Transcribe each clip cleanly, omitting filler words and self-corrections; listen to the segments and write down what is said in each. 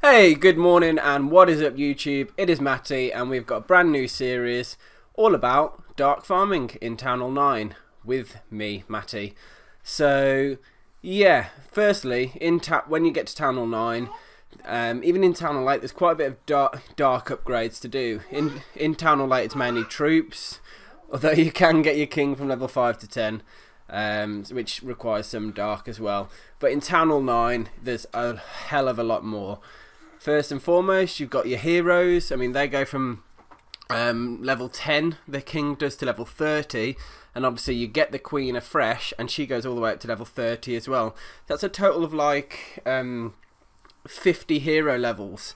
Hey, good morning and what is up YouTube? It is Matty and we've got a brand new series all about dark farming in Town Hall 9 with me, Matty. So yeah, firstly, when you get to Town Hall 9, even in Town Hall 8 there's quite a bit of dark upgrades to do. In Town Hall 8 it's mainly troops, although you can get your king from level 5 to 10. Which requires some dark as well. But in Town Hall 9 there's a hell of a lot more. First and foremost, you've got your heroes. I mean, they go from level 10, the king does, to level 30, and obviously you get the queen afresh, and she goes all the way up to level 30 as well. That's a total of like 50 hero levels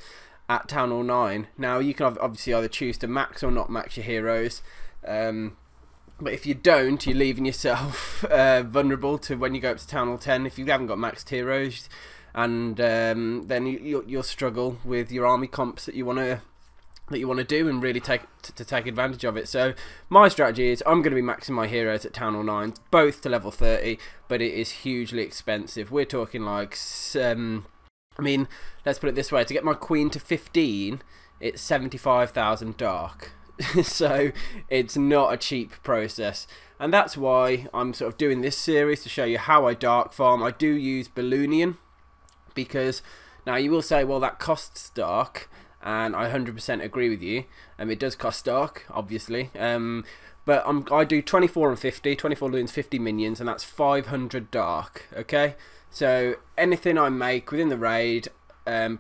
at Town Hall 9. Now, you can obviously either choose to max or not max your heroes, but if you don't, you're leaving yourself vulnerable to when you go up to Town Hall 10 if you haven't got maxed heroes. And then you'll struggle with your army comps that you want to do and really take advantage of it. So my strategy is I'm going to be maxing my heroes at Town Hall 9, both to level 30, but it is hugely expensive. We're talking like, I mean, let's put it this way: to get my queen to 15, it's 75,000 dark. So it's not a cheap process, and that's why I'm sort of doing this series to show you how I dark farm. I do use Balloonian, because now you will say, well, that costs dark, and I 100% agree with you. It does cost dark, obviously, but I do 24 and 50, 24 balloons, 50 minions, and that's 500 dark. Okay, so anything I make within the raid,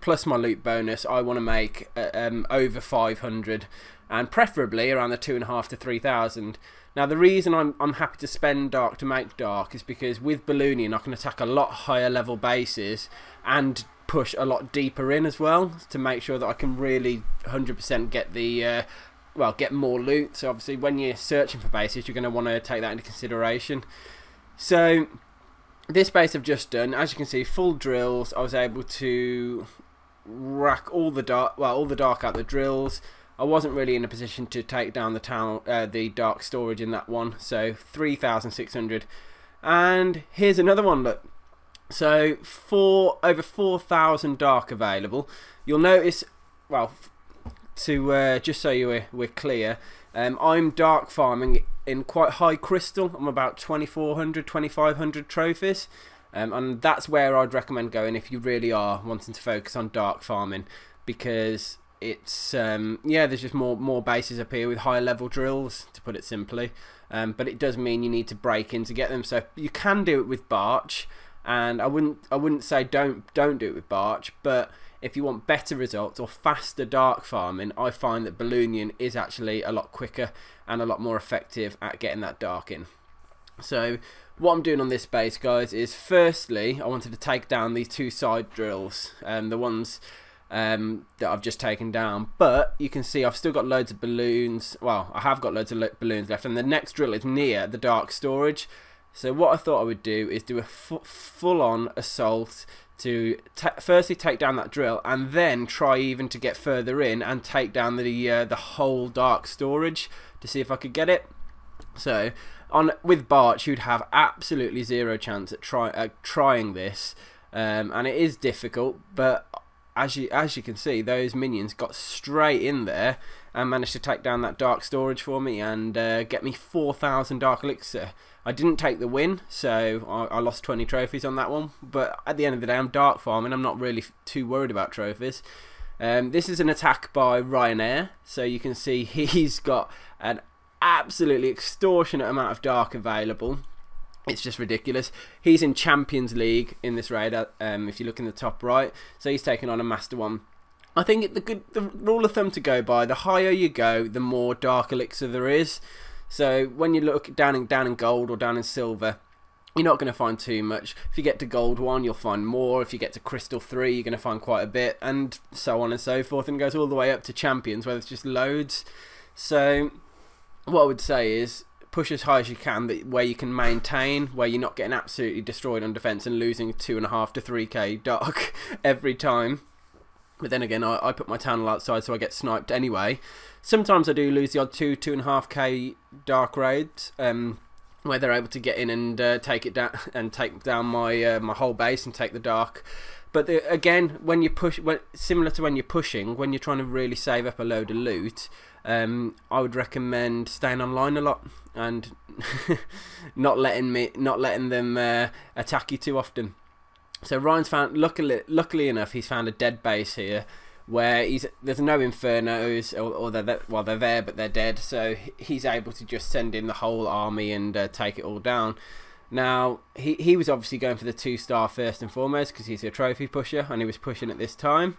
plus my loot bonus, I want to make over 500, and preferably around the 2.5 to 3,000. Now, the reason I'm happy to spend dark to make dark is because with Balloonian I can attack a lot higher level bases and push a lot deeper in as well, to make sure that I can really 100% get the get more loot. So obviously when you're searching for bases, you're going to want to take that into consideration. So this base I've just done, as you can see, full drills. I was able to rack all the dark out the drills. I wasn't really in a position to take down the dark storage in that one, so 3,600. And here's another one, look. So over 4,000 dark available. You'll notice, well, just so we're clear, I'm dark farming in quite high crystal. I'm about 2,400, 2,500 trophies. And that's where I'd recommend going if you really are wanting to focus on dark farming, because it's yeah, there's just more bases up here with higher level drills, to put it simply, but it does mean you need to break in to get them. So you can do it with Barch, and I wouldn't say don't do it with Barch, but if you want better results or faster dark farming, I find that Balloonian is actually a lot quicker and a lot more effective at getting that dark in. So what I'm doing on this base, guys, is firstly I wanted to take down these two side drills, the ones that I've just taken down, but you can see I've still got loads of balloons. Well, I have got loads of balloons left, and the next drill is near the dark storage. So what I thought I would do is do a full-on assault to firstly take down that drill, and then try even to get further in and take down the whole dark storage to see if I could get it. So with Barch you'd have absolutely zero chance at trying this, and it is difficult, but as you can see, those minions got straight in there and managed to take down that dark storage for me and get me 4,000 dark elixir. I didn't take the win, so I lost 20 trophies on that one, but at the end of the day I'm dark farming. I'm not really too worried about trophies. This is an attack by Ryanair, so you can see he's got an absolutely extortionate amount of dark available. It's just ridiculous. He's in Champions League in this raid, if you look in the top right, so he's taking on a Master 1. I think the rule of thumb to go by, the higher you go, the more dark elixir there is. So when you look down in gold or down in silver, you're not going to find too much. If you get to gold 1, you'll find more. If you get to crystal 3, you're going to find quite a bit, and so on and so forth, and it goes all the way up to champions where there's just loads. So what I would say is push as high as you can, where you can maintain, where you're not getting absolutely destroyed on defense and losing 2.5 to 3k dark every time. But then again, I put my tunnel outside, so I get sniped anyway. Sometimes I do lose the odd 2.5k dark raids, where they're able to get in and take down my my whole base and take the dark But again, when you push, similar to when you're pushing, when you're trying to really save up a load of loot, I would recommend staying online a lot and not letting them attack you too often. So Ryan's found, luckily enough, he's found a dead base here where there's no infernos, or they're there but they're dead. So he's able to just send in the whole army and take it all down. Now he was obviously going for the 2-star first and foremost because he's a trophy pusher, and he was pushing at this time.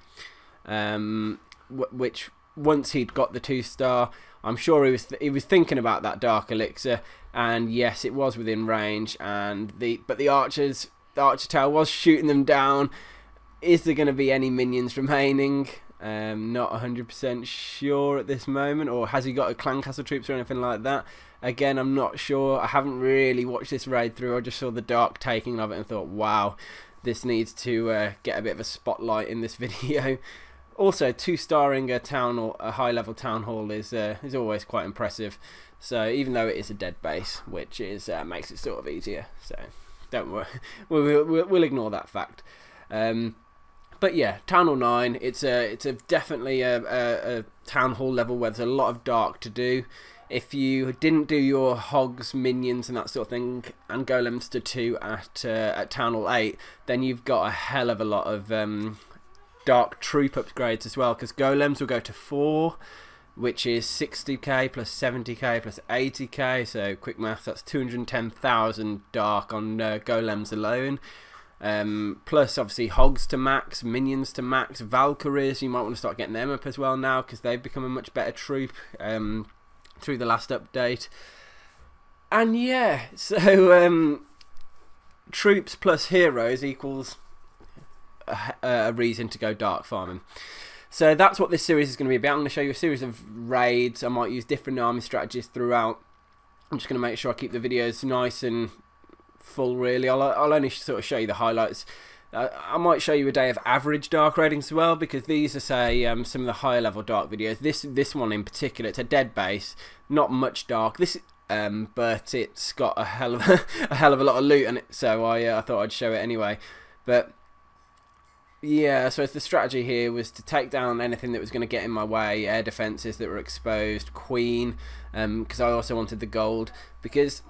Which once he'd got the 2-star, I'm sure he was thinking about that dark elixir, and yes, it was within range. And the archer tail was shooting them down. Is there going to be any minions remaining? Not 100% sure at this moment. Or has he got a clan castle troops or anything like that? Again, I'm not sure. I haven't really watched this raid through. I just saw the dark taking of it and thought, wow, this needs to get a bit of a spotlight in this video. Also, 2-starring a high-level town hall is always quite impressive. So even though it is a dead base, which makes it sort of easier. So don't worry, we'll ignore that fact. But yeah, Town Hall 9, it's definitely a Town Hall level where there's a lot of dark to do. If you didn't do your hogs, minions and that sort of thing, and golems to 2 at Town Hall 8, then you've got a hell of a lot of dark troop upgrades as well, because golems will go to 4, which is 60k plus 70k plus 80k, so quick maths, that's 210,000 dark on golems alone. Plus obviously hogs to max, minions to max, Valkyries, you might want to start getting them up as well now because they've become a much better troop through the last update. And yeah, so troops plus heroes equals a reason to go dark farming. So that's what this series is going to be about. I'm going to show you a series of raids. I might use different army strategies throughout. I'm just going to make sure I keep the videos nice and full, really. I'll only sort of show you the highlights. I might show you a day of average dark raiding as well, because these are, say, some of the higher level dark videos. This one in particular, it's a dead base, not much dark. But it's got a hell of a lot of loot in it, so I thought I'd show it anyway. But yeah, so the strategy here was to take down anything that was going to get in my way, air defences that were exposed, queen, because I also wanted the gold, because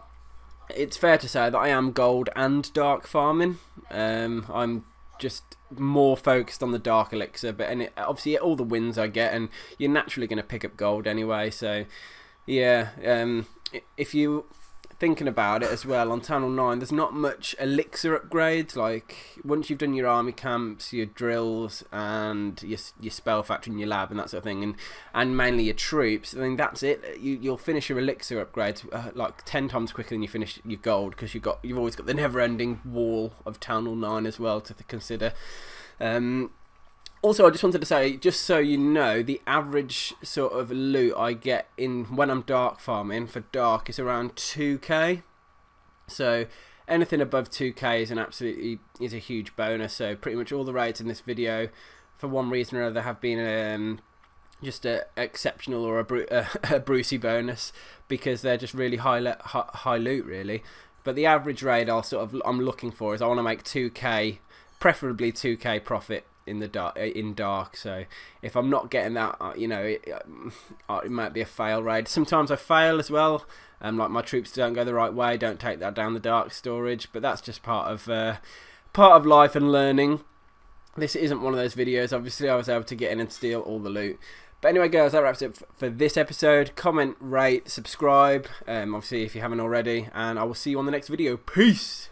it's fair to say that I am gold and dark farming. I'm just more focused on the dark elixir, but obviously all the wins I get, and you're naturally going to pick up gold anyway. So yeah, if you thinking about it as well, on Town Hall 9 there's not much elixir upgrades. Like once you've done your army camps, your drills and your spell factory and your lab and that sort of thing, and mainly your troops, I mean that's it. You'll finish your elixir upgrades like 10 times quicker than you finish your gold, because you've always got the never-ending wall of Town Hall 9 as well to consider. Also, I just wanted to say, just so you know, the average sort of loot I get when I'm dark farming for dark is around 2k. So anything above 2k is a huge bonus. So pretty much all the raids in this video, for one reason or other, have been just a exceptional or a Brucey bonus, because they're just really high loot, really. But the average raid I'm looking for is I want to make 2k, preferably 2k profit in dark. So if I'm not getting that, you know, it might be a fail raid. Sometimes I fail as well, like my troops don't go the right way, don't take that down the dark storage, but that's just part of life and learning. This isn't one of those videos. Obviously I was able to get in and steal all the loot. But anyway guys, that wraps it up for this episode. Comment, rate, subscribe, obviously if you haven't already, and I will see you on the next video. Peace!